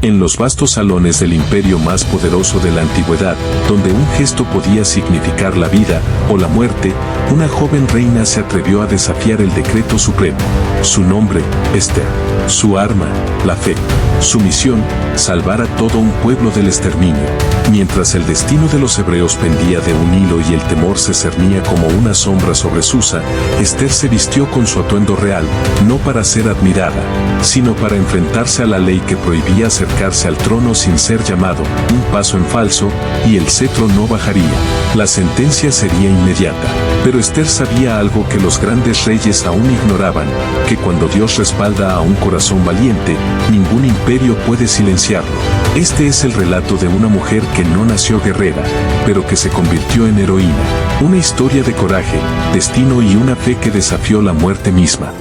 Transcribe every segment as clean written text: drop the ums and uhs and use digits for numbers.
En los vastos salones del imperio más poderoso de la antigüedad, donde un gesto podía significar la vida o la muerte, una joven reina se atrevió a desafiar el decreto supremo. Su nombre, Esther. Su arma, la fe. Su misión, salvar a todo un pueblo del exterminio. Mientras el destino de los hebreos pendía de un hilo y el temor se cernía como una sombra sobre Susa, Esther se vistió con su atuendo real, no para ser admirada, sino para enfrentarse a la ley que prohibía acercarse al trono sin ser llamado, un paso en falso, y el cetro no bajaría. La sentencia sería inmediata. Pero Esther sabía algo que los grandes reyes aún ignoraban, que cuando Dios respalda a un corazón valiente, ningún imperio puede silenciarlo. Este es el relato de una mujer que no nació guerrera, pero que se convirtió en heroína. Una historia de coraje, destino y una fe que desafió la muerte misma.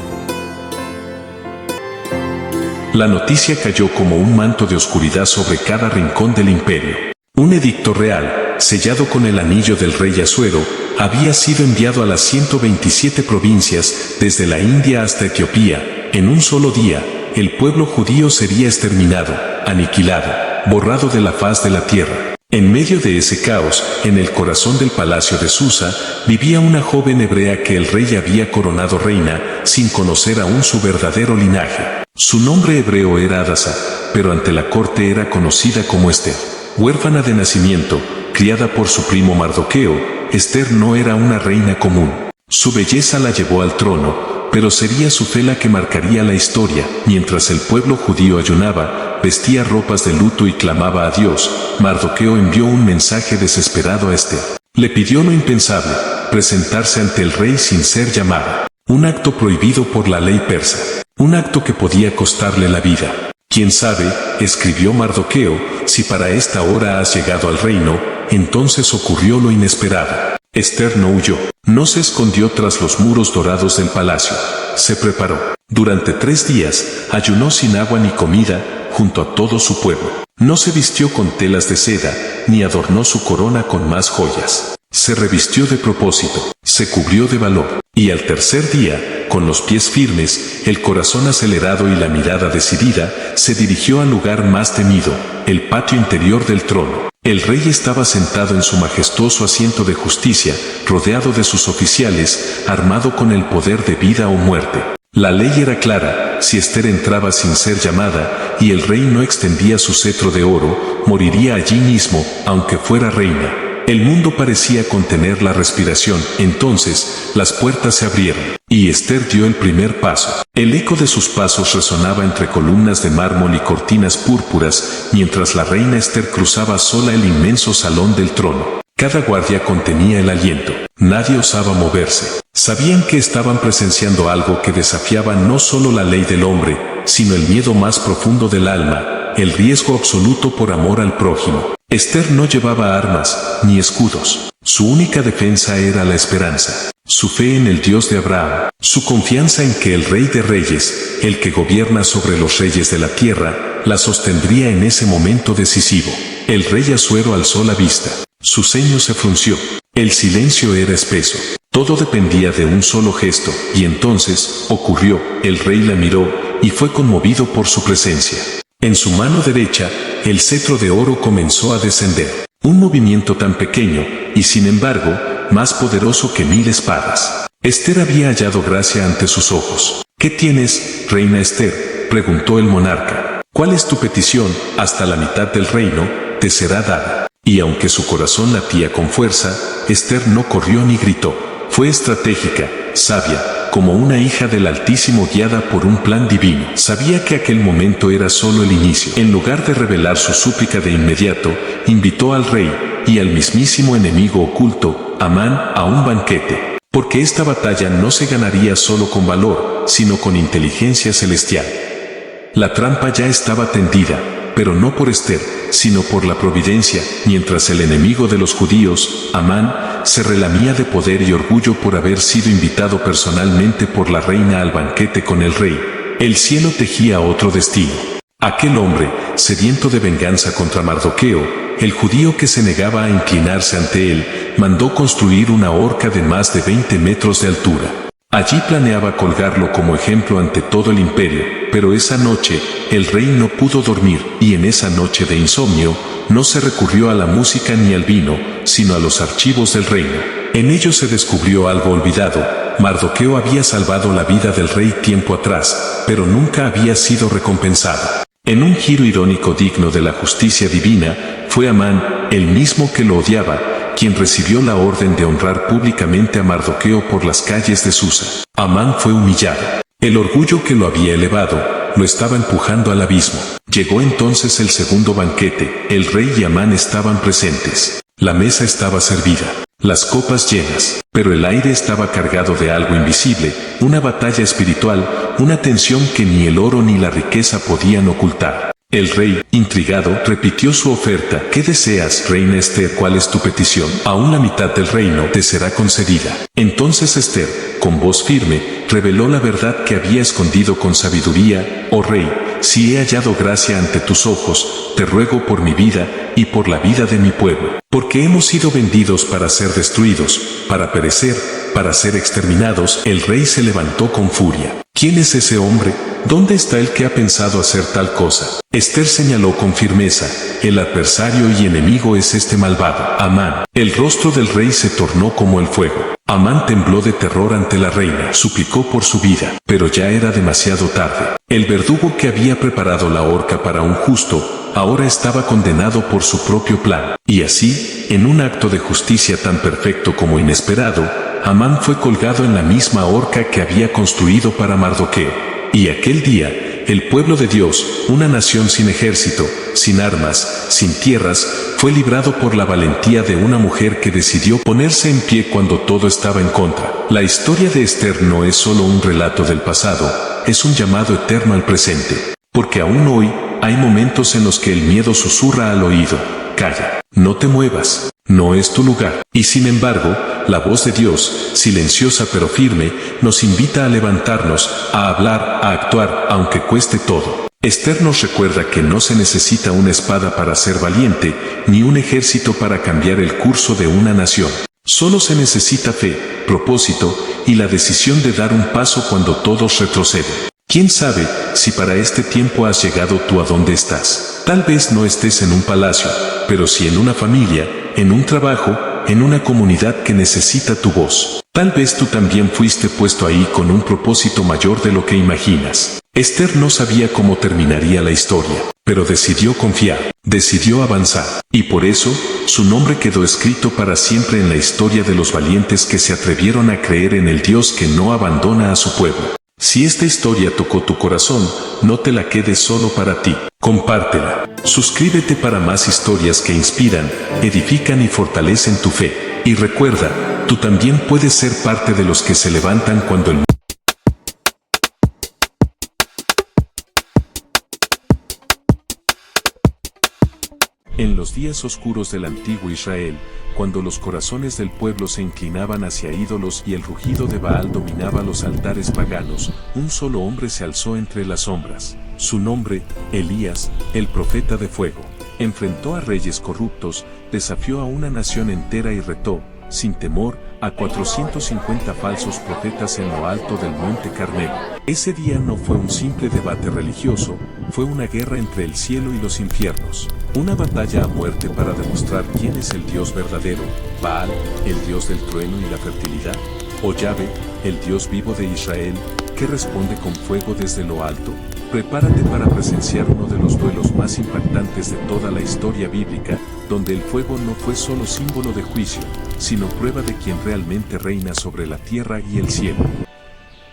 La noticia cayó como un manto de oscuridad sobre cada rincón del imperio. Un edicto real, sellado con el anillo del rey Asuero, había sido enviado a las 127 provincias, desde la India hasta Etiopía. En un solo día, el pueblo judío sería exterminado, aniquilado, borrado de la faz de la tierra. En medio de ese caos, en el corazón del palacio de Susa, vivía una joven hebrea que el rey había coronado reina, sin conocer aún su verdadero linaje. Su nombre hebreo era Hadasa, pero ante la corte era conocida como Esther. Huérfana de nacimiento, criada por su primo Mardoqueo, Esther no era una reina común. Su belleza la llevó al trono, pero sería su fe la que marcaría la historia. Mientras el pueblo judío ayunaba, vestía ropas de luto y clamaba a Dios, Mardoqueo envió un mensaje desesperado a Esther. Le pidió lo impensable, presentarse ante el rey sin ser llamada. Un acto prohibido por la ley persa. Un acto que podía costarle la vida. «Quién sabe», escribió Mardoqueo, «si para esta hora has llegado al reino». Entonces ocurrió lo inesperado. Esther no huyó, no se escondió tras los muros dorados del palacio. Se preparó. Durante 3 días, ayunó sin agua ni comida, junto a todo su pueblo. No se vistió con telas de seda, ni adornó su corona con más joyas. Se revistió de propósito, se cubrió de valor. Y al tercer día, con los pies firmes, el corazón acelerado y la mirada decidida, se dirigió al lugar más temido, el patio interior del trono. El rey estaba sentado en su majestuoso asiento de justicia, rodeado de sus oficiales, armado con el poder de vida o muerte. La ley era clara: si Esther entraba sin ser llamada, y el rey no extendía su cetro de oro, moriría allí mismo, aunque fuera reina. El mundo parecía contener la respiración. Entonces, las puertas se abrieron, y Esther dio el primer paso. El eco de sus pasos resonaba entre columnas de mármol y cortinas púrpuras, mientras la reina Esther cruzaba sola el inmenso salón del trono. Cada guardia contenía el aliento. Nadie osaba moverse. Sabían que estaban presenciando algo que desafiaba no solo la ley del hombre, sino el miedo más profundo del alma, el riesgo absoluto por amor al prójimo. Esther no llevaba armas, ni escudos. Su única defensa era la esperanza. Su fe en el Dios de Abraham. Su confianza en que el Rey de Reyes, el que gobierna sobre los reyes de la tierra, la sostendría en ese momento decisivo. El rey Asuero alzó la vista. Su ceño se frunció. El silencio era espeso. Todo dependía de un solo gesto, y entonces ocurrió. El rey la miró, y fue conmovido por su presencia. En su mano derecha, el cetro de oro comenzó a descender. Un movimiento tan pequeño, y sin embargo, más poderoso que 1000 espadas. Esther había hallado gracia ante sus ojos. «¿Qué tienes, reina Esther?», preguntó el monarca. «¿Cuál es tu petición? Hasta la mitad del reino te será dada». Y aunque su corazón latía con fuerza, Esther no corrió ni gritó. Fue estratégica, sabia, como una hija del Altísimo guiada por un plan divino. Sabía que aquel momento era solo el inicio. En lugar de revelar su súplica de inmediato, invitó al rey, y al mismísimo enemigo oculto, Amán, a un banquete. Porque esta batalla no se ganaría solo con valor, sino con inteligencia celestial. La trampa ya estaba tendida, pero no por Esther, sino por la providencia. Mientras el enemigo de los judíos, Amán, se relamía de poder y orgullo por haber sido invitado personalmente por la reina al banquete con el rey, el cielo tejía otro destino. Aquel hombre, sediento de venganza contra Mardoqueo, el judío que se negaba a inclinarse ante él, mandó construir una horca de más de 20 metros de altura. Allí planeaba colgarlo como ejemplo ante todo el imperio. Pero esa noche, el rey no pudo dormir, y en esa noche de insomnio, no se recurrió a la música ni al vino, sino a los archivos del reino. En ellos se descubrió algo olvidado. Mardoqueo había salvado la vida del rey tiempo atrás, pero nunca había sido recompensado. En un giro irónico digno de la justicia divina, fue Amán, el mismo que lo odiaba, quien recibió la orden de honrar públicamente a Mardoqueo por las calles de Susa. Amán fue humillado. El orgullo que lo había elevado, lo estaba empujando al abismo. Llegó entonces el segundo banquete. El rey y Amán estaban presentes. La mesa estaba servida, las copas llenas, pero el aire estaba cargado de algo invisible, una batalla espiritual, una tensión que ni el oro ni la riqueza podían ocultar. El rey, intrigado, repitió su oferta. ¿Qué deseas, reina Esther? ¿Cuál es tu petición? Aún la mitad del reino te será concedida. Entonces Esther, con voz firme, reveló la verdad que había escondido con sabiduría. Oh rey, si he hallado gracia ante tus ojos, te ruego por mi vida y por la vida de mi pueblo. Porque hemos sido vendidos para ser destruidos, para perecer, para ser exterminados. El rey se levantó con furia. ¿Quién es ese hombre? ¿Dónde está el que ha pensado hacer tal cosa? Esther señaló con firmeza, el adversario y enemigo es este malvado, Amán. El rostro del rey se tornó como el fuego. Amán tembló de terror ante la reina, suplicó por su vida, pero ya era demasiado tarde. El verdugo que había preparado la horca para un justo, ahora estaba condenado por su propio plan. Y así, en un acto de justicia tan perfecto como inesperado, Amán fue colgado en la misma horca que había construido para Mardoqueo. Y aquel día, el pueblo de Dios, una nación sin ejército, sin armas, sin tierras, fue librado por la valentía de una mujer que decidió ponerse en pie cuando todo estaba en contra. La historia de Esther no es solo un relato del pasado, es un llamado eterno al presente. Porque aún hoy, hay momentos en los que el miedo susurra al oído, calla, no te muevas, no es tu lugar. Y sin embargo, la voz de Dios, silenciosa pero firme, nos invita a levantarnos, a hablar, a actuar, aunque cueste todo. Esther nos recuerda que no se necesita una espada para ser valiente, ni un ejército para cambiar el curso de una nación. Solo se necesita fe, propósito, y la decisión de dar un paso cuando todos retroceden. ¿Quién sabe si para este tiempo has llegado tú a donde estás? Tal vez no estés en un palacio, pero sí en una familia, en un trabajo, en una comunidad que necesita tu voz. Tal vez tú también fuiste puesto ahí con un propósito mayor de lo que imaginas. Esther no sabía cómo terminaría la historia, pero decidió confiar, decidió avanzar. Y por eso, su nombre quedó escrito para siempre en la historia de los valientes que se atrevieron a creer en el Dios que no abandona a su pueblo. Si esta historia tocó tu corazón, no te la quedes solo para ti. Compártela. Suscríbete para más historias que inspiran, edifican y fortalecen tu fe. Y recuerda, tú también puedes ser parte de los que se levantan cuando el En los días oscuros del antiguo Israel, cuando los corazones del pueblo se inclinaban hacia ídolos y el rugido de Baal dominaba los altares paganos, un solo hombre se alzó entre las sombras. Su nombre, Elías, el profeta de fuego. Enfrentó a reyes corruptos, desafió a una nación entera y retó, sin temor, a 450 falsos profetas en lo alto del monte Carmelo. Ese día no fue un simple debate religioso, fue una guerra entre el cielo y los infiernos. Una batalla a muerte para demostrar quién es el Dios verdadero, Baal, el Dios del trueno y la fertilidad, o Yahvé, el Dios vivo de Israel, que responde con fuego desde lo alto. Prepárate para presenciar uno de los duelos más impactantes de toda la historia bíblica, donde el fuego no fue solo símbolo de juicio, sino prueba de quien realmente reina sobre la tierra y el cielo.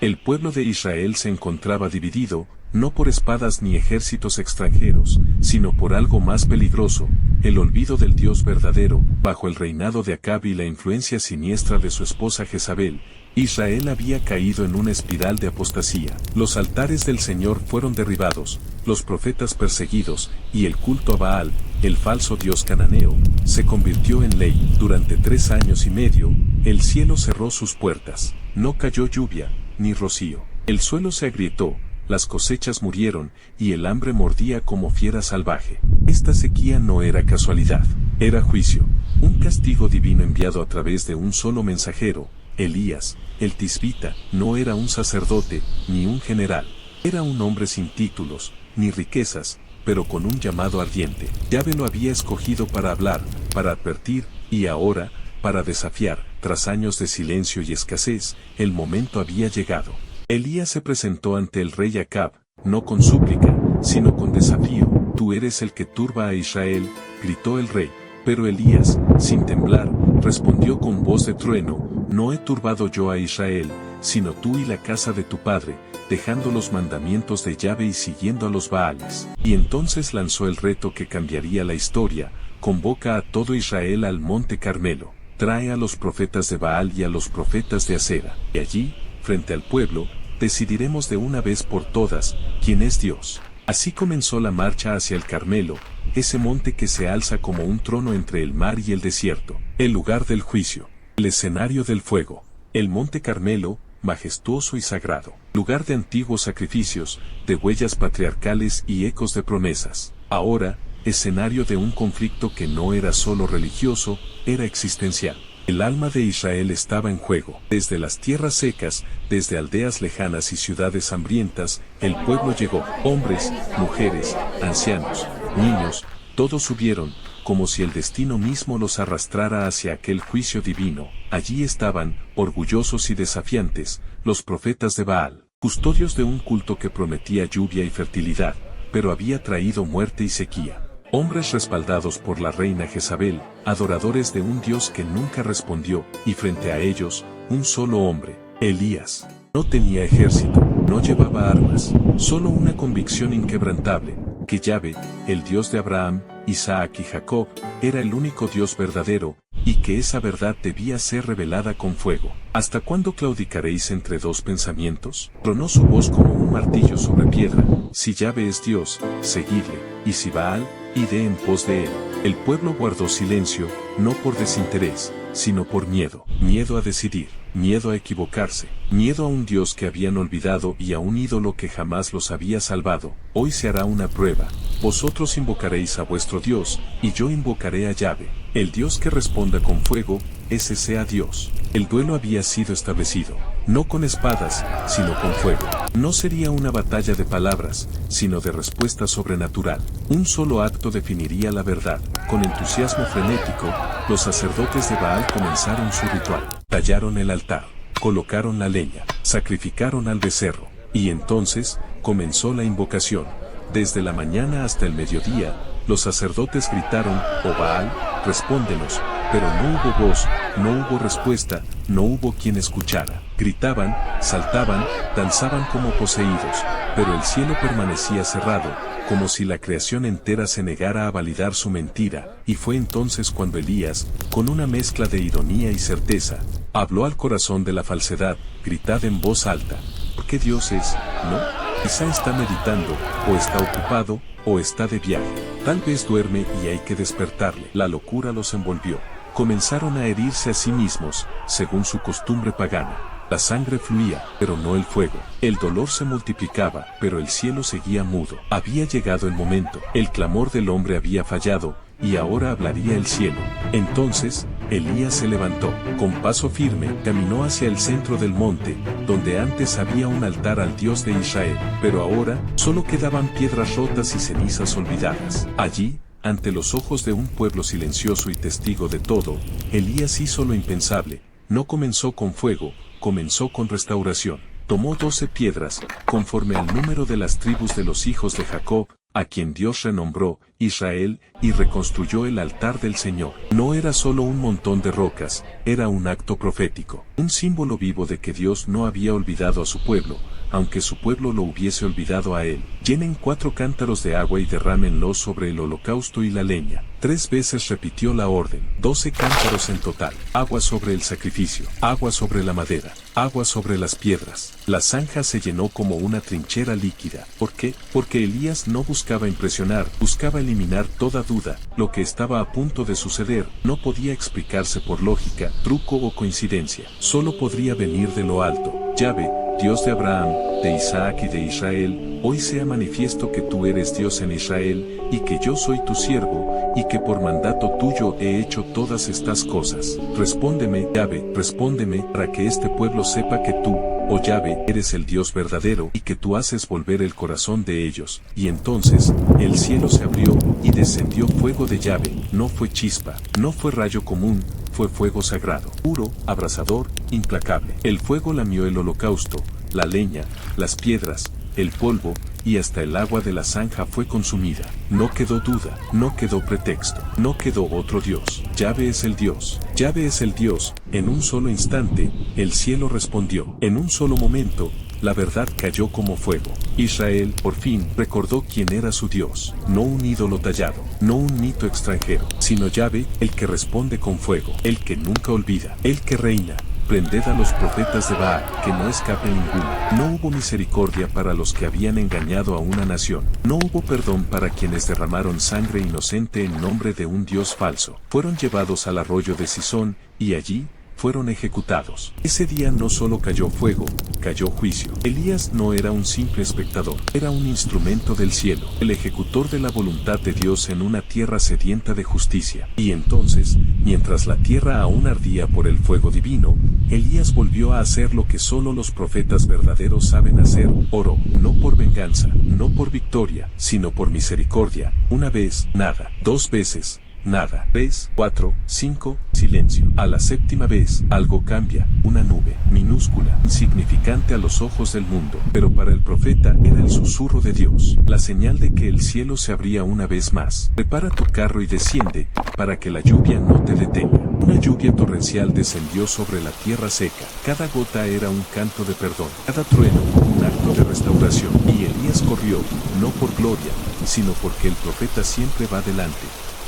El pueblo de Israel se encontraba dividido, no por espadas ni ejércitos extranjeros, sino por algo más peligroso, el olvido del Dios verdadero. Bajo el reinado de Acab y la influencia siniestra de su esposa Jezabel, Israel había caído en una espiral de apostasía. Los altares del Señor fueron derribados, los profetas perseguidos, y el culto a Baal, el falso dios cananeo, se convirtió en ley. Durante 3 años y medio, el cielo cerró sus puertas. No cayó lluvia, ni rocío. El suelo se agrietó, las cosechas murieron, y el hambre mordía como fiera salvaje. Esta sequía no era casualidad, era juicio, un castigo divino enviado a través de un solo mensajero, Elías, el tisbita. No era un sacerdote, ni un general. Era un hombre sin títulos, ni riquezas, pero con un llamado ardiente. Yahvé lo había escogido para hablar, para advertir, y ahora, para desafiar. Tras años de silencio y escasez, el momento había llegado. Elías se presentó ante el rey Acab, no con súplica, sino con desafío. Tú eres el que turba a Israel, gritó el rey. Pero Elías, sin temblar, respondió con voz de trueno, no he turbado yo a Israel, sino tú y la casa de tu padre, dejando los mandamientos de Yahvé y siguiendo a los Baales. Y entonces lanzó el reto que cambiaría la historia, convoca a todo Israel al monte Carmelo, trae a los profetas de Baal y a los profetas de Asera, y allí, frente al pueblo, decidiremos de una vez por todas, quién es Dios. Así comenzó la marcha hacia el Carmelo, ese monte que se alza como un trono entre el mar y el desierto, el lugar del juicio, el escenario del fuego, el monte Carmelo, majestuoso y sagrado, lugar de antiguos sacrificios, de huellas patriarcales y ecos de promesas. Ahora, escenario de un conflicto que no era solo religioso, era existencial. El alma de Israel estaba en juego. Desde las tierras secas, desde aldeas lejanas y ciudades hambrientas, el pueblo llegó. Hombres, mujeres, ancianos, niños, todos subieron, como si el destino mismo los arrastrara hacia aquel juicio divino. Allí estaban, orgullosos y desafiantes, los profetas de Baal, custodios de un culto que prometía lluvia y fertilidad, pero había traído muerte y sequía. Hombres respaldados por la reina Jezabel, adoradores de un Dios que nunca respondió, y frente a ellos, un solo hombre, Elías. No tenía ejército, no llevaba armas, solo una convicción inquebrantable, que Yahvé, el Dios de Abraham, Isaac y Jacob, era el único Dios verdadero, y que esa verdad debía ser revelada con fuego. ¿Hasta cuándo claudicaréis entre dos pensamientos? Tronó su voz como un martillo sobre piedra. Si Yahvé es Dios, seguidle, y si Baal, id en pos de él. El pueblo guardó silencio, no por desinterés, sino por miedo. Miedo a decidir, miedo a equivocarse, miedo a un Dios que habían olvidado y a un ídolo que jamás los había salvado. Hoy se hará una prueba. Vosotros invocaréis a vuestro Dios, y yo invocaré a Yahvé. El Dios que responda con fuego, ese sea Dios. El duelo había sido establecido, no con espadas, sino con fuego. No sería una batalla de palabras, sino de respuesta sobrenatural. Un solo acto definiría la verdad. Con entusiasmo frenético, los sacerdotes de Baal comenzaron su ritual. Tallaron el altar, colocaron la leña, sacrificaron al becerro, y entonces, comenzó la invocación. Desde la mañana hasta el mediodía, los sacerdotes gritaron, oh Baal, respóndenos, pero no hubo voz, no hubo respuesta, no hubo quien escuchara. Gritaban, saltaban, danzaban como poseídos, pero el cielo permanecía cerrado, como si la creación entera se negara a validar su mentira, y fue entonces cuando Elías, con una mezcla de ironía y certeza, habló al corazón de la falsedad, gritad en voz alta, porque Dios es, ¿no? Quizá está meditando, o está ocupado, o está de viaje. Tal vez duerme y hay que despertarle. La locura los envolvió. Comenzaron a herirse a sí mismos, según su costumbre pagana. La sangre fluía, pero no el fuego. El dolor se multiplicaba, pero el cielo seguía mudo. Había llegado el momento. El clamor del hombre había fallado, y ahora hablaría el cielo. Entonces, Elías se levantó. Con paso firme, caminó hacia el centro del monte, donde antes había un altar al Dios de Israel. Pero ahora, solo quedaban piedras rotas y cenizas olvidadas. Allí, ante los ojos de un pueblo silencioso y testigo de todo, Elías hizo lo impensable. No comenzó con fuego, comenzó con restauración. Tomó 12 piedras, conforme al número de las tribus de los hijos de Jacob, a quien Dios renombró Israel, y reconstruyó el altar del Señor. No era solo un montón de rocas, era un acto profético, un símbolo vivo de que Dios no había olvidado a su pueblo, aunque su pueblo lo hubiese olvidado a él. Llenen 4 cántaros de agua y derrámenlos sobre el holocausto y la leña. 3 veces repitió la orden. 12 cántaros en total. Agua sobre el sacrificio, agua sobre la madera, agua sobre las piedras. La zanja se llenó como una trinchera líquida. ¿Por qué? Porque Elías no buscaba impresionar, buscaba eliminar toda duda. Lo que estaba a punto de suceder no podía explicarse por lógica, truco o coincidencia. Solo podría venir de lo alto. Yahvé, Dios de Abraham, de Isaac y de Israel, hoy sea manifiesto que tú eres Dios en Israel, y que yo soy tu siervo, y que por mandato tuyo he hecho todas estas cosas. Respóndeme, Yahvé, respóndeme, para que este pueblo sepa que tú, oh Yahvé, eres el Dios verdadero y que tú haces volver el corazón de ellos. Y entonces, el cielo se abrió y descendió fuego de Yahvé. No fue chispa, no fue rayo común, fue fuego sagrado, puro, abrasador, implacable. El fuego lamió el holocausto, la leña, las piedras, el polvo, y hasta el agua de la zanja fue consumida. No quedó duda, no quedó pretexto, no quedó otro Dios. Yahvé es el Dios, Yahvé es el Dios. En un solo instante, el cielo respondió. En un solo momento, la verdad cayó como fuego. Israel, por fin, recordó quién era su Dios. No un ídolo tallado, no un mito extranjero, sino Yahvé, el que responde con fuego, el que nunca olvida, el que reina. Prended a los profetas de Baal, que no escape ninguno. No hubo misericordia para los que habían engañado a una nación. No hubo perdón para quienes derramaron sangre inocente en nombre de un Dios falso. Fueron llevados al arroyo de Sison, y allí fueron ejecutados. Ese día no solo cayó fuego, cayó juicio. Elías no era un simple espectador, era un instrumento del cielo, el ejecutor de la voluntad de Dios en una tierra sedienta de justicia. Y entonces, mientras la tierra aún ardía por el fuego divino, Elías volvió a hacer lo que solo los profetas verdaderos saben hacer: oró, no por venganza, no por victoria, sino por misericordia. Una vez, nada; 2 veces, nada; 3, 4, 5, silencio. A la 7ª vez, algo cambia, una nube, minúscula, insignificante a los ojos del mundo, pero para el profeta era el susurro de Dios, la señal de que el cielo se abría una vez más. Prepara tu carro y desciende, para que la lluvia no te detenga. Una lluvia torrencial descendió sobre la tierra seca. Cada gota era un canto de perdón, cada trueno un acto de restauración. Y Elías corrió, no por gloria, sino porque el profeta siempre va delante,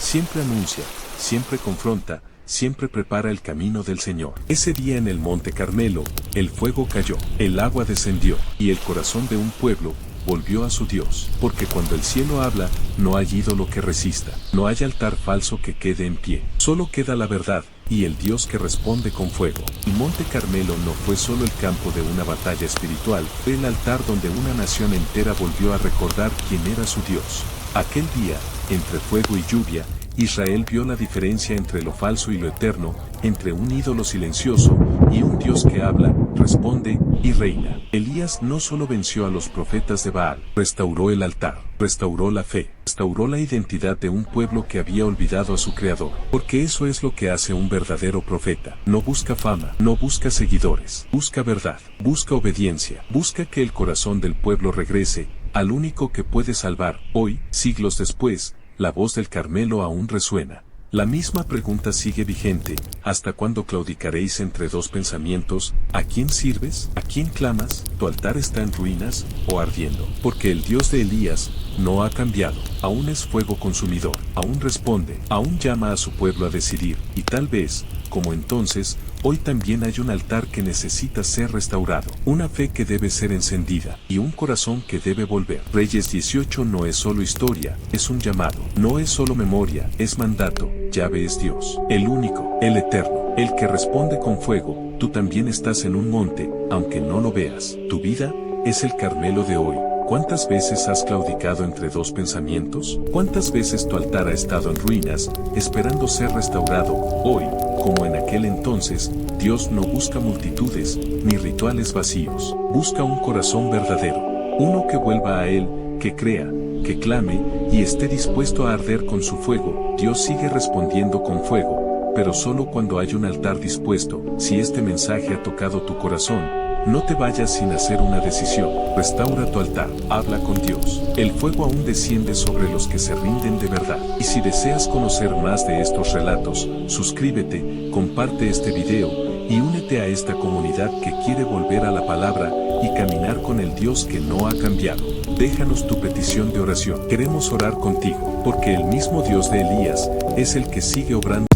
siempre anuncia, siempre confronta, siempre prepara el camino del Señor. Ese día en el monte Carmelo, el fuego cayó, el agua descendió, y el corazón de un pueblo volvió a su Dios. Porque cuando el cielo habla, no hay ídolo que resista, no hay altar falso que quede en pie. Solo queda la verdad, y el Dios que responde con fuego. El monte Carmelo no fue solo el campo de una batalla espiritual, fue el altar donde una nación entera volvió a recordar quién era su Dios. Aquel día, entre fuego y lluvia, Israel vio la diferencia entre lo falso y lo eterno, entre un ídolo silencioso y un Dios que habla, responde y reina. Elías no solo venció a los profetas de Baal, restauró el altar, restauró la fe, restauró la identidad de un pueblo que había olvidado a su Creador. Porque eso es lo que hace un verdadero profeta. No busca fama, no busca seguidores, busca verdad, busca obediencia, busca que el corazón del pueblo regrese al único que puede salvar. Hoy, siglos después, la voz del Carmelo aún resuena. La misma pregunta sigue vigente: ¿hasta cuándo claudicaréis entre dos pensamientos? ¿A quién sirves? ¿A quién clamas? ¿Tu altar está en ruinas o ardiendo? Porque el Dios de Elías no ha cambiado, aún es fuego consumidor, aún responde, aún llama a su pueblo a decidir, y tal vez, como entonces, hoy también hay un altar que necesita ser restaurado, una fe que debe ser encendida, y un corazón que debe volver. Reyes 18 no es solo historia, es un llamado, no es solo memoria, es mandato. Yahvé es Dios, el único, el eterno, el que responde con fuego. Tú también estás en un monte, aunque no lo veas. Tu vida es el Carmelo de hoy. ¿Cuántas veces has claudicado entre dos pensamientos? ¿Cuántas veces tu altar ha estado en ruinas, esperando ser restaurado? Hoy, como en aquel entonces, Dios no busca multitudes, ni rituales vacíos. Busca un corazón verdadero, uno que vuelva a Él, que crea, que clame, y esté dispuesto a arder con su fuego. Dios sigue respondiendo con fuego, pero solo cuando hay un altar dispuesto. Si este mensaje ha tocado tu corazón, no te vayas sin hacer una decisión. Restaura tu altar, habla con Dios. El fuego aún desciende sobre los que se rinden de verdad. Y si deseas conocer más de estos relatos, suscríbete, comparte este video, y únete a esta comunidad que quiere volver a la palabra y caminar con el Dios que no ha cambiado. Déjanos tu petición de oración. Queremos orar contigo, porque el mismo Dios de Elías es el que sigue obrando.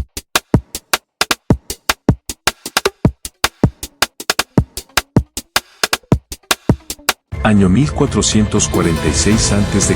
Año 1446 a.C.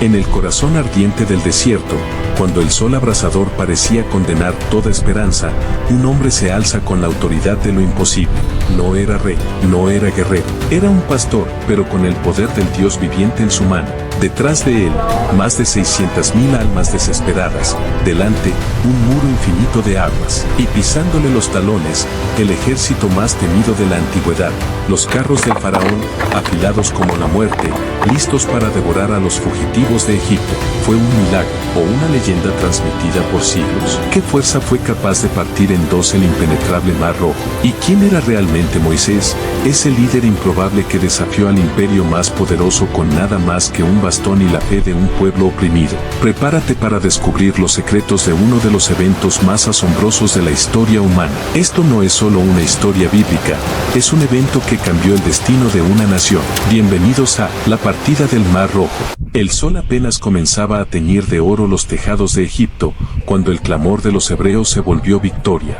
En el corazón ardiente del desierto, cuando el sol abrasador parecía condenar toda esperanza, un hombre se alza con la autoridad de lo imposible. No era rey, no era guerrero, era un pastor, pero con el poder del Dios viviente en su mano. Detrás de él, más de 600.000 almas desesperadas, delante, un muro infinito de aguas, y pisándole los talones, el ejército más temido de la antigüedad, los carros del faraón, afilados como la muerte, listos para devorar a los fugitivos de Egipto. ¿Fue un milagro o una leyenda transmitida por siglos? ¿Qué fuerza fue capaz de partir en dos el impenetrable Mar Rojo? ¿Y quién era realmente Moisés, ese líder improbable que desafió al imperio más poderoso con nada más que un bastón y la fe de un pueblo oprimido? Prepárate para descubrir los secretos de uno de los eventos más asombrosos de la historia humana. Esto no es solo una historia bíblica, es un evento que cambió el destino de una nación. Bienvenidos a la partida del Mar Rojo. El sol apenas comenzaba a teñir de oro los tejados de Egipto, cuando el clamor de los hebreos se volvió victoria.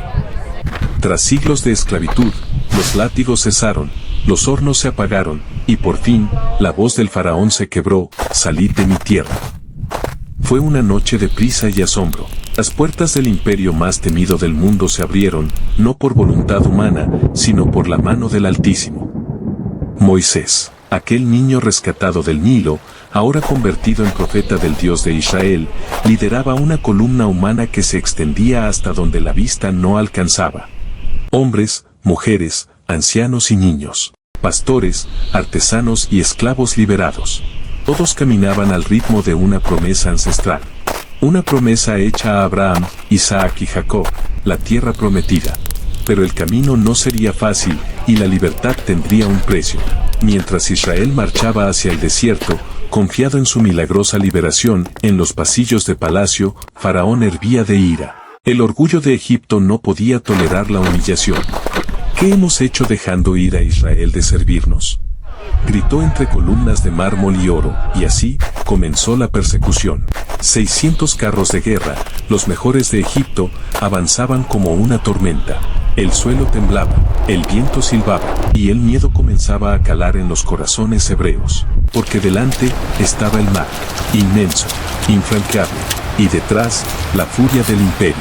Tras siglos de esclavitud, los látigos cesaron, los hornos se apagaron, y por fin, la voz del faraón se quebró: salid de mi tierra. Fue una noche de prisa y asombro. Las puertas del imperio más temido del mundo se abrieron, no por voluntad humana, sino por la mano del Altísimo. Moisés, aquel niño rescatado del Nilo, ahora convertido en profeta del Dios de Israel, lideraba una columna humana que se extendía hasta donde la vista no alcanzaba. Hombres, mujeres, ancianos y niños, pastores, artesanos y esclavos liberados. Todos caminaban al ritmo de una promesa ancestral. Una promesa hecha a Abraham, Isaac y Jacob, la tierra prometida. Pero el camino no sería fácil, y la libertad tendría un precio. Mientras Israel marchaba hacia el desierto, confiado en su milagrosa liberación, en los pasillos de palacio, Faraón hervía de ira. El orgullo de Egipto no podía tolerar la humillación. ¿Qué hemos hecho dejando ir a Israel de servirnos?, gritó entre columnas de mármol y oro, y así comenzó la persecución. 600 carros de guerra, los mejores de Egipto, avanzaban como una tormenta. El suelo temblaba, el viento silbaba, y el miedo comenzaba a calar en los corazones hebreos. Porque delante estaba el mar, inmenso, infranqueable, y detrás, la furia del imperio.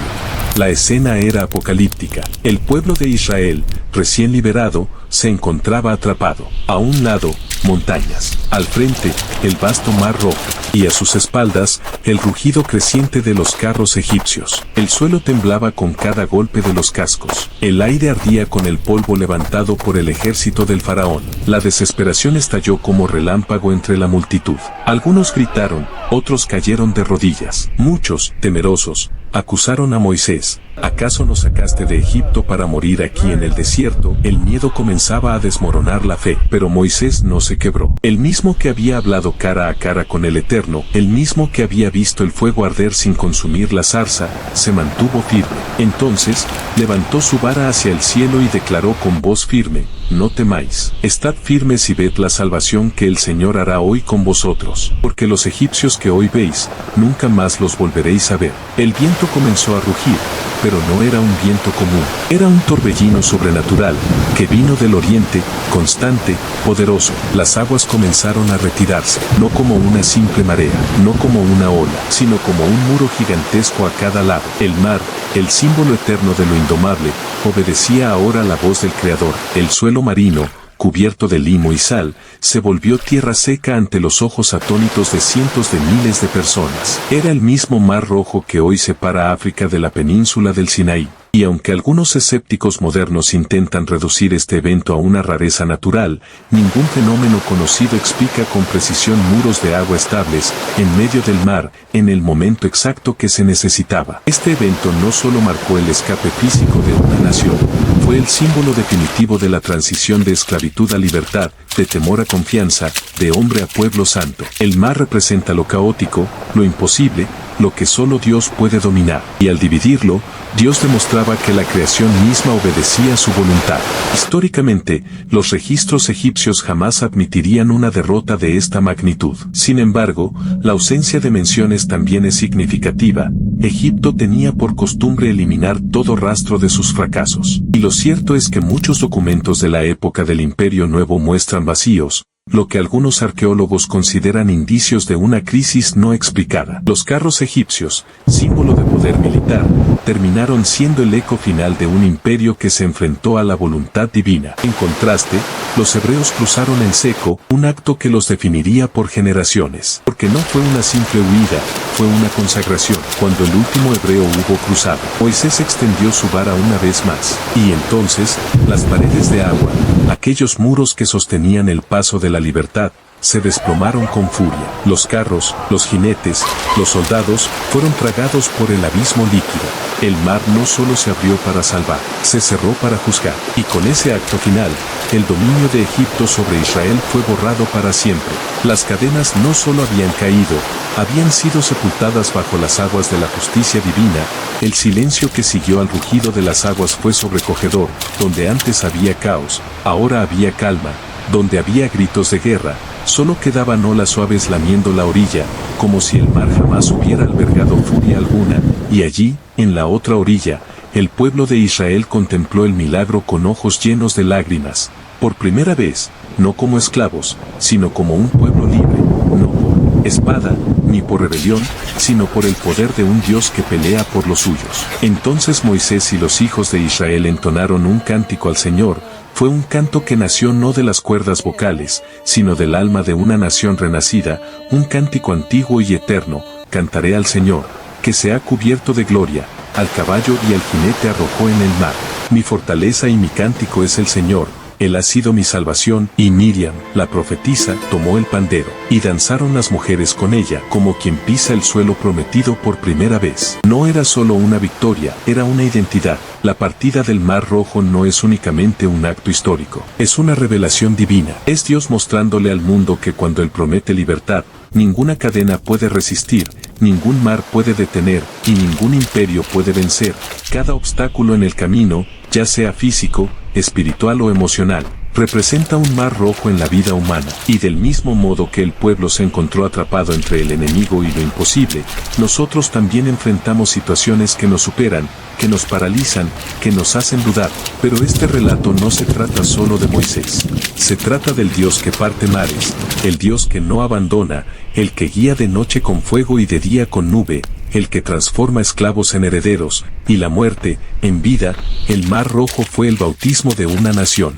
La escena era apocalíptica. El pueblo de Israel, recién liberado, se encontraba atrapado. A un lado, montañas. Al frente, el vasto Mar Rojo. Y a sus espaldas, el rugido creciente de los carros egipcios. El suelo temblaba con cada golpe de los cascos. El aire ardía con el polvo levantado por el ejército del faraón. La desesperación estalló como relámpago entre la multitud. Algunos gritaron, otros cayeron de rodillas. Muchos, temerosos, acusaron a Moisés: ¿acaso nos sacaste de Egipto para morir aquí en el desierto? El miedo comenzaba a desmoronar la fe, pero Moisés no se quebró. El mismo que había hablado cara a cara con el Eterno, el mismo que había visto el fuego arder sin consumir la zarza, se mantuvo firme. Entonces, levantó su vara hacia el cielo y declaró con voz firme: no temáis, estad firmes y ved la salvación que el Señor hará hoy con vosotros, porque los egipcios que hoy veis, nunca más los volveréis a ver. El viento comenzó a rugir, pero no era un viento común, era un torbellino sobrenatural, que vino del oriente, constante, poderoso. Las aguas comenzaron a retirarse, no como una simple marea, no como una ola, sino como un muro gigantesco a cada lado. El mar, el símbolo eterno de lo indomable, obedecía ahora la voz del Creador. El suelo marino, cubierto de limo y sal, se volvió tierra seca ante los ojos atónitos de cientos de miles de personas. Era el mismo Mar Rojo que hoy separa África de la península del Sinaí. Y aunque algunos escépticos modernos intentan reducir este evento a una rareza natural, ningún fenómeno conocido explica con precisión muros de agua estables, en medio del mar, en el momento exacto que se necesitaba. Este evento no solo marcó el escape físico de una nación, fue el símbolo definitivo de la transición de esclavitud a libertad, de temor a confianza, de hombre a pueblo santo. El mar representa lo caótico, lo imposible, lo que solo Dios puede dominar. Y al dividirlo, Dios demostraba que la creación misma obedecía a su voluntad. Históricamente, los registros egipcios jamás admitirían una derrota de esta magnitud. Sin embargo, la ausencia de menciones también es significativa. Egipto tenía por costumbre eliminar todo rastro de sus fracasos. Y lo cierto es que muchos documentos de la época del Imperio Nuevo muestran vacíos, lo que algunos arqueólogos consideran indicios de una crisis no explicada. Los carros egipcios, símbolo de poder militar, terminaron siendo el eco final de un imperio que se enfrentó a la voluntad divina. En contraste, los hebreos cruzaron en seco, un acto que los definiría por generaciones. Porque no fue una simple huida, fue una consagración. Cuando el último hebreo hubo cruzado, Moisés extendió su vara una vez más. Y entonces, las paredes de agua, aquellos muros que sostenían el paso de la libertad, se desplomaron con furia. Los carros, los jinetes, los soldados, fueron tragados por el abismo líquido. El mar no solo se abrió para salvar, se cerró para juzgar. Y con ese acto final, el dominio de Egipto sobre Israel fue borrado para siempre. Las cadenas no solo habían caído, habían sido sepultadas bajo las aguas de la justicia divina. El silencio que siguió al rugido de las aguas fue sobrecogedor. Donde antes había caos, ahora había calma. Donde había gritos de guerra, solo quedaban olas suaves lamiendo la orilla, como si el mar jamás hubiera albergado furia alguna, y allí, en la otra orilla, el pueblo de Israel contempló el milagro con ojos llenos de lágrimas, por primera vez, no como esclavos, sino como un pueblo libre, no por espada, ni por rebelión, sino por el poder de un Dios que pelea por los suyos. Entonces Moisés y los hijos de Israel entonaron un cántico al Señor. Fue un canto que nació no de las cuerdas vocales, sino del alma de una nación renacida, un cántico antiguo y eterno. Cantaré al Señor, que se ha cubierto de gloria, al caballo y al jinete arrojó en el mar. Mi fortaleza y mi cántico es el Señor, Él ha sido mi salvación. Y Miriam, la profetisa, tomó el pandero, y danzaron las mujeres con ella, como quien pisa el suelo prometido por primera vez. No era solo una victoria, era una identidad. La partida del Mar Rojo no es únicamente un acto histórico, es una revelación divina. Es Dios mostrándole al mundo que cuando Él promete libertad, ninguna cadena puede resistir, ningún mar puede detener, y ningún imperio puede vencer. Cada obstáculo en el camino, ya sea físico, espiritual o emocional, representa un mar rojo en la vida humana. Y del mismo modo que el pueblo se encontró atrapado entre el enemigo y lo imposible, nosotros también enfrentamos situaciones que nos superan, que nos paralizan, que nos hacen dudar. Pero este relato no se trata solo de Moisés. Se trata del Dios que parte mares, el Dios que no abandona, el que guía de noche con fuego y de día con nube, el que transforma esclavos en herederos, y la muerte, en vida. El Mar Rojo fue el bautismo de una nación.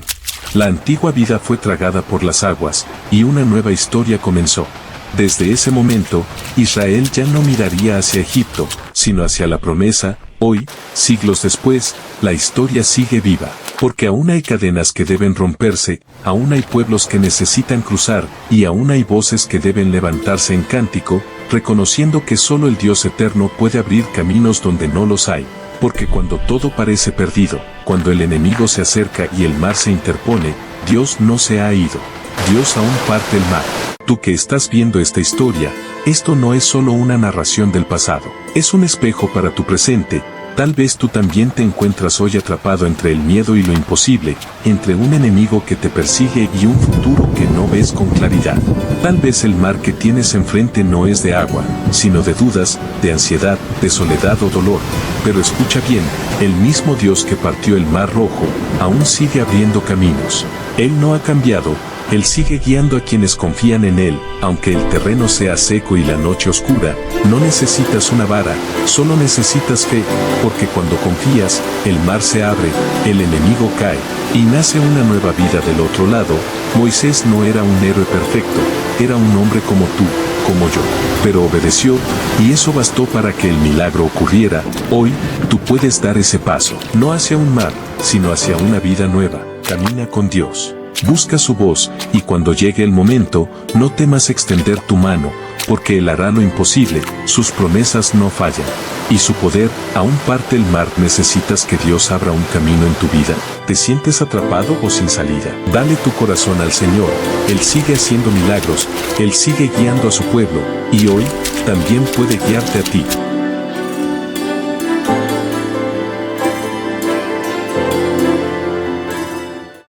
La antigua vida fue tragada por las aguas, y una nueva historia comenzó. Desde ese momento, Israel ya no miraría hacia Egipto, sino hacia la promesa. Hoy, siglos después, la historia sigue viva. Porque aún hay cadenas que deben romperse, aún hay pueblos que necesitan cruzar, y aún hay voces que deben levantarse en cántico, reconociendo que solo el Dios eterno puede abrir caminos donde no los hay. Porque cuando todo parece perdido, cuando el enemigo se acerca y el mar se interpone, Dios no se ha ido. Dios aún parte el mar. Tú que estás viendo esta historia, esto no es solo una narración del pasado, es un espejo para tu presente. Tal vez tú también te encuentras hoy atrapado entre el miedo y lo imposible, entre un enemigo que te persigue y un futuro que no ves con claridad. Tal vez el mar que tienes enfrente no es de agua, sino de dudas, de ansiedad, de soledad o dolor. Pero escucha bien, el mismo Dios que partió el Mar Rojo, aún sigue abriendo caminos. Él no ha cambiado. Él sigue guiando a quienes confían en Él. Aunque el terreno sea seco y la noche oscura, no necesitas una vara, solo necesitas fe, porque cuando confías, el mar se abre, el enemigo cae, y nace una nueva vida del otro lado. Moisés no era un héroe perfecto, era un hombre como tú, como yo, pero obedeció, y eso bastó para que el milagro ocurriera. Hoy, tú puedes dar ese paso, no hacia un mar, sino hacia una vida nueva. Camina con Dios. Busca su voz, y cuando llegue el momento, no temas extender tu mano, porque Él hará lo imposible, sus promesas no fallan. Y su poder aún parte el mar. ¿Necesitas que Dios abra un camino en tu vida? ¿Te sientes atrapado o sin salida? Dale tu corazón al Señor, Él sigue haciendo milagros, Él sigue guiando a su pueblo, y hoy, también puede guiarte a ti.